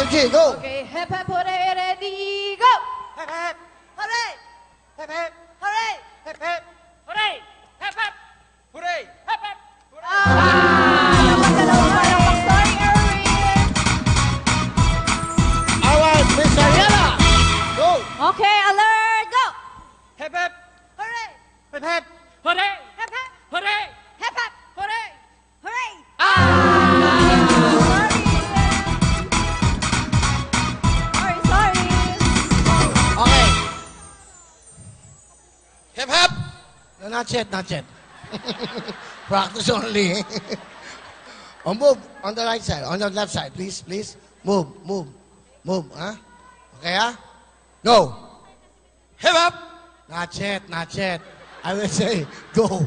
OMG, go! Okay, hep hep hooray, ready, go! Hep hep! Hooray! Hep hep! Hooray! Hep hep! Hooray! Hep hep! Hooray! Hep hep! Dapat dalawa pa lang pag-story, Erwin. Alright, Miss Ariela! Go! Okay, alert, go! Hep hep! Hooray! Hep hep! Hooray! Hep hep! Hooray! Hep hep! Hooray! Hooray! Sorry. Okay. Hip hop! No, not yet, not yet. Practice only. Oh, move on the right side, on the left side, please, please. Move, move, move, huh? Okay, huh? Go. Hip hop! Not yet, not yet. I will say, go.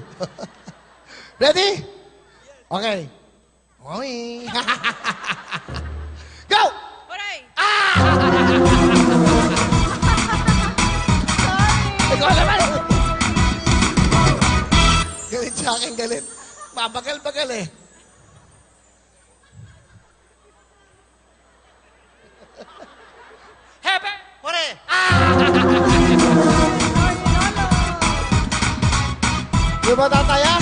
Ready? Okay. Oy. Go! Hooray! Ikaw naman! Galit sa akin, galit. Babagal-bagal eh. Hep hep! Hooray! Di ba tataya?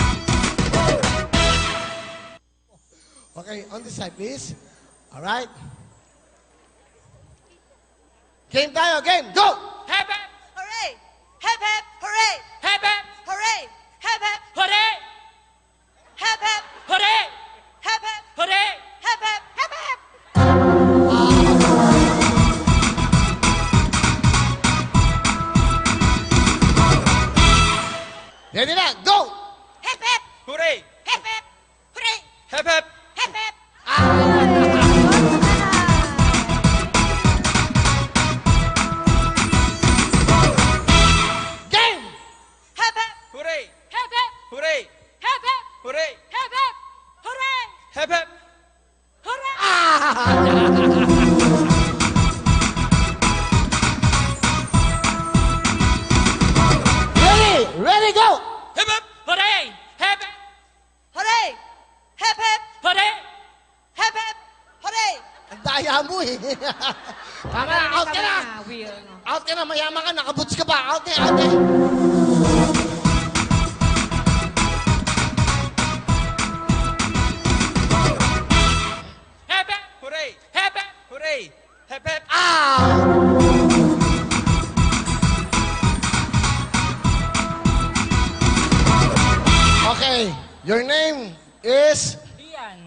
Okay, on this side, please. Alright. Game tayo, game! Go! Hep hep! Hooray! Hep hep! Hooray! Hep hep! Hooray! Hep hep! Hooray! Hep hep! Hooray! Hep hep! Hooray! Hep hep! Hep hep! Ready na, go! Hep hep! Hooray! Hep hep! Hooray! Hep hep! Hep hep! Game! Hep hep! Hooray! Hep hep! Hooray! Hep hep! Hooray! Hep hep! Hooray! Hep hep! Hooray! Ready! Ready, go! Hep hep! Hooray! Hep hep! Hooray! Hep hep! Hooray! Hep hep! Hooray! Ang daya mo eh. Tama na, out ka na! Out ka na, mayaman ka, nakaboots ka pa. Out eh, out eh. Hep hep! Hooray! Hep hep! Hooray! Hep hep! Okay, your name is?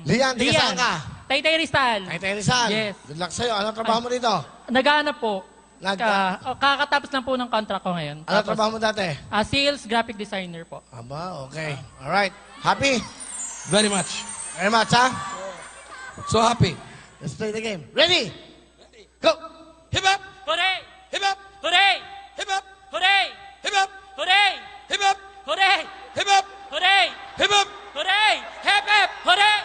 Lian, di ka saan ka? Taytay Rizal. Ay, Rizal. Yes. Good luck sa'yo. Anong trabaho mo dito? Naghahanap po. Nag- Kakatapos lang po ng contract ko ngayon. Anong trabaho mo dati? Sales graphic designer po. Aba, okay. Alright. Happy? Very much. Very much, ha? So happy. Let's play the game. Ready? Go! Hip hop! Hooray! Hip hop! Hooray! Hip hop! Hooray! Hip hop! Hooray! Hip hop! Hooray! Hip hop! Hooray! Hip hop! Hooray! Hip hop! Hooray!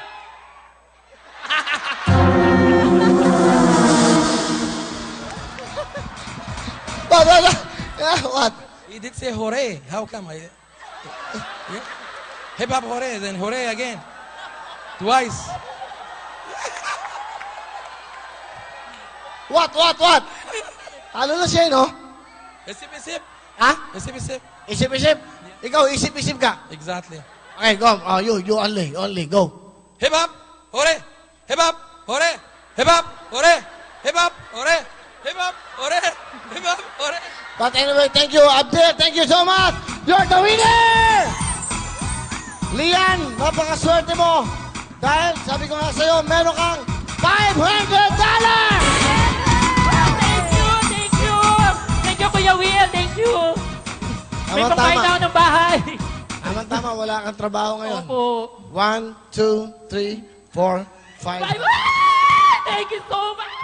What? He did say hooray. How come? Yeah. Hip hop hooray, then hooray again. Twice. What? Ano na siya, no? Isip-isip. Ha? Isip-isip. Isip-isip? Ikaw, isip-isip ka. Exactly. Okay, go. Oh, you only, go. Hip hop hooray. Hip hop hooray. Hip hop hooray. Hip hop hooray. Hip hop hooray. Hip hop hooray. But anyway, thank you, Abdel. Thank you so much. You're the winner! Lian, napakaswerte mo. Dahil, sabi ko nga sa'yo, meron kang $500! Thank you! Thank you, Kuya Will! Thank you! May pagkain na ako ng bahay. Tama, wala kang trabaho ngayon. Opo. 1, 2, 3, 4, 5. Thank you so much!